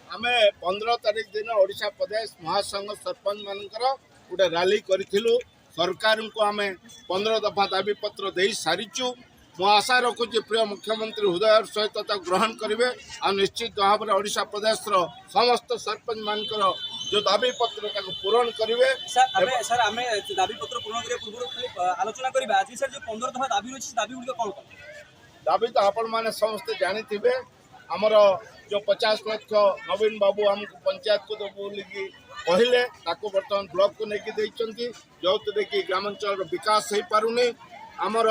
आमे 15 तारीख दिन ओडिशा प्रदेश महासंघ सरपंच मानकर गोटे रैली करूँ। सरकार को आम 15 दफा दाबी पत्र दे सारीचु। मु आशा रखुची प्रिय मुख्यमंत्री हृदय सहित ग्रहण करेंगे और निश्चित भाव में ओडिशा प्रदेश समस्त सरपंच मानकर जो दाबी पत्र पूरण करेंगे। सर आम दाबी पत्र पूरण करने पूर्व आलोचना करवा आज सर जो 15 दफा दाबी रही दाबी गुड़ कौन दाबी तो आपण मैंने समस्ते जानी थे। आमर जो 50 लाख नवीन बाबू आमको पंचायत को देव बोली कहले बर्तमान ब्लॉक को लेकिन जो कि ग्रामांचल विकास हो पारुनी। आमर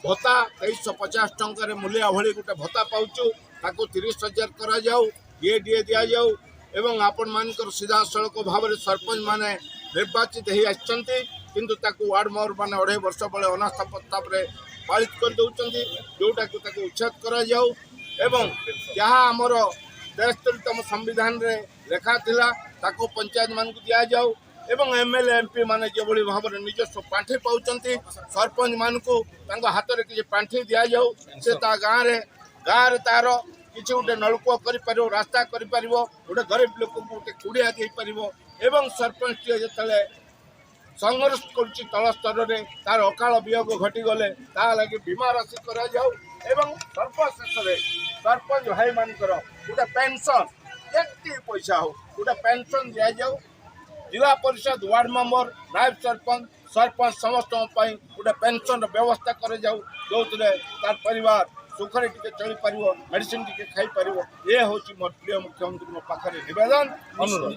भत्ता 2350 टकर मूल्य भली गोटे भत्ता पाचु 30,000 करा जाऊ ये दि जाऊ एवं आपण मानकर सीधा सड़क भाव में सरपंच माने निर्वाचित हो आछंती किंतु ताकू वार्ड मेयर माने 2.5 वर्ष बड़े अनास्था प्रस्ताव पालित कर दउचंती जोटा को ताकू उच्छेद करा जाऊ एवं जहाँ आमर 73तम संविधान रे लेखा थिला ताकू पंचायत मान को दिया जाऊ एवं एमएलए एमपी माने जो बड़ी भाव में निजस्व पांठी पाउचंती सरपंच मान को हाथ में किसी पांठी दि जाऊ से गाँव रे तार किसी गोटे नलकूप कर रास्ता कर गोटे गरीब लोक गोटे कुड़िया दे पार एवं सरपंच जिते संघर्ष कर तल स्तर में तार अकाल वियोग घटीगले लगे बीमा राशि करा जाऊ एवं सर्वशेष सरपंच भाई मानकर गोटे पेंशन एक पैसा हो गोटे पेंशन दि जाऊ। जिला परिषद वार्ड मेंबर नायब सरपंच समस्त गोटे पेंशन व्यवस्था कर जाऊ जो तार परिवार सुखरे टिके चली पार मेडिसिन टिके खाई पार ये हूँ मोर प्रिय मुख्यमंत्री मो पाखे निवेदन अनुरोध।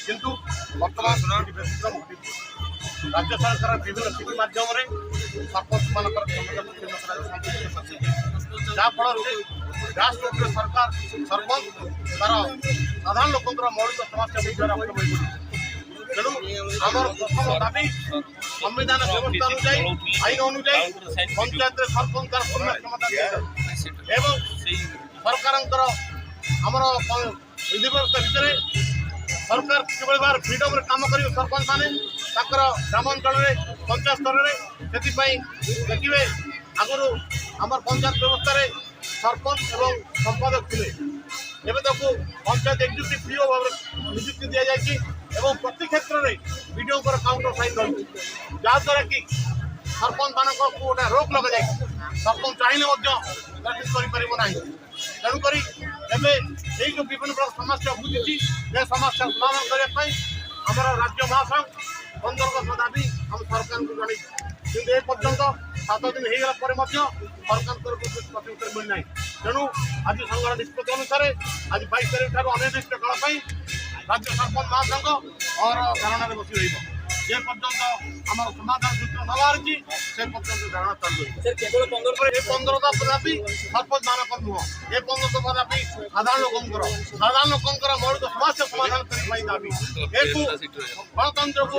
किंतु वर्तमान राज्य सरकार विभिन्न टीवी माध्यम सरपंच मान जहाँफल ग्रासरूट सरकार सरपंच तार साधारण लोक मौलिक समस्या बुझे तेणु आमर प्रथम दाबी संविधान व्यवस्था अनुଯାयी आईन अनुଯାयी पंचायत सरपंच तार पूर्ण क्षमता दिए एवं सरकार आमर विधि व्यवस्था भितर सरकार किभली भाव फ्रीडम रे काम कर सरपंच माने ग्रामांचल पंचायत स्तर में से देखिए आगुरी आमर पंचायत व्यवस्था सरपंच एवं संपादक थे एवं ताको पंचायत एक्जिक्यूटिव पीओ भाव नियुक्ति दि जाए एवं प्रति क्षेत्र में वीडियो काउंटर साइन रही जहाद्वारा कि सरपंच मान गोटे रोक लग जाए सरपंच चाहिए प्रैक्टिस करना तेणुक जो विभिन्न प्रकार समस्या बुझी समस्या समाधान करने आमर राज्य महासंघ 15 दफा दाबी हम सरकार को जन कि एपर्यंत 7 दिन होगा सरकार प्रत्युत्तर मिलना तेणु आज संघर निष्पत्ति अनुसार आज 22 तारीख ठार अनिर्दिष्ट काल राज्य सरपंच महासंघ और धारणा बसी रही जे पर्यंत आम समाधान सूत्र न बाहरी से पर्यंत धारणा चालू रही 15 दफा दाबी सरपंच मानक नुह ये 15 दफा दाबी साधारण लोकर मौलिक समस्या समाधान करने दाबी गणतंत्र को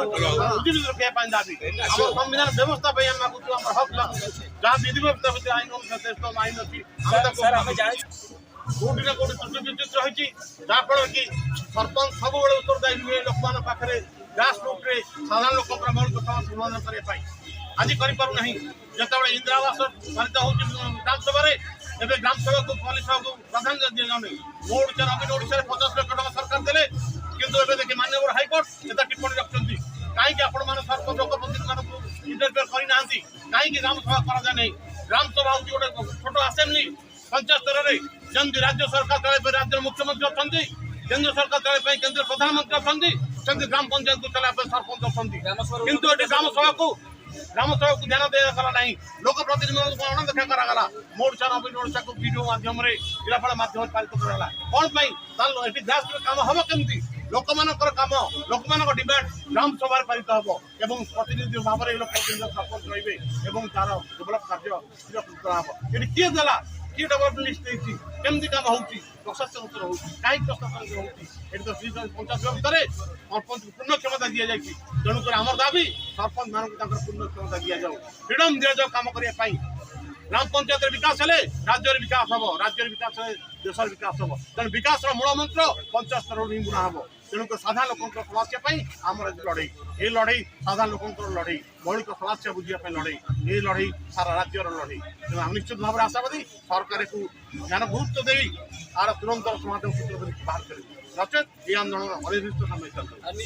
उज्जीवित रखा दाबी आम संविधान व्यवस्था मागुचु आम हक जहाँ विधि व्यवस्था भितर आईन आईन अच्छी कौटी ना कौटी त्रुटि विद्युत रही जहाँफल कि सरपंच सब उत्तरदायी हुए लोक मान पाखे ग्रासरूट रे साधारण लोक मौलिक समस्या समाधान करने आज करना जिते इंदिरा आवास पालित हो ग्रामसभा एवं ग्रामसभा को पलिस को प्राधान्य दि जाऊनी मो ओडिशा नवीन ओडिशा 50 लाख टका सरकार देले किंतु एबे देखिए माननीय हाईकोर्ट एता टिप्पणी रखुंती कहीं आपण मान सरपंच लोकप्रतिनिधि मान इंटरफेयर करना कहीं ग्रामसभा करा नहीं ग्रामसभा हूँ गोटे छोट आसेम्बली पंचायत स्तर में जमी राज्य सरकार चल राज्य मुख्यमंत्री अच्छा केंद्र सरकार चल केंद्र प्रधानमंत्री अच्छा ग्राम पंचायत को चलाइए सरपंच अच्छा किंतु ग्रामसभा को ध्यान दिगला ना लोक प्रतिनिधि को अणदेखा कराला मोर्चा नवीन ओडिशा को वीडियो माध्यम जिलापाल माध्यम पालित कराला कौन ये ग्रास काम हम केमती लोक मान कम लोक मान डिमांड ग्रामसभा पालित हम और प्रतिनिधि भाव में लोक प्रतिनिधि सरपंच रे तार डेभलप कार्य किए देला किए डेवलपमेंट लिस्ट देती केमती काम होउची प्रशासन उत्तर होउची काई प्रशासन होउची एट तो श्री पंचायत भितर सरपंच पूर्ण क्षमता दिया जायछि तेणु कर हमर दाबी सरपंच मानक ताकर पूर्ण क्षमता दिया जाऊ फ्रीडम दिया जाऊ काम करिया पाई ग्राम पंचायत विकास हेले राज्य विकास हम राज्य विकास देश विकास हम तेणु विकास मूल मंत्र पंचायत स्तर ही बुना हम तेणुक साधारण लोक समस्या आम लड़ई ये लड़ई साधारण लोक लड़ई मौलिक समस्या बुझापी लड़ई ये लड़ई सारा राज्यर लड़ई तेणु आम निश्चित भाव में आशावादी सरकार को ध्यान गुरुत्व दे तार तुरंत समाधान सूत्र बाहर करेंगे नचेत ये आंदोलन अनिर्दिष्ट समय चलते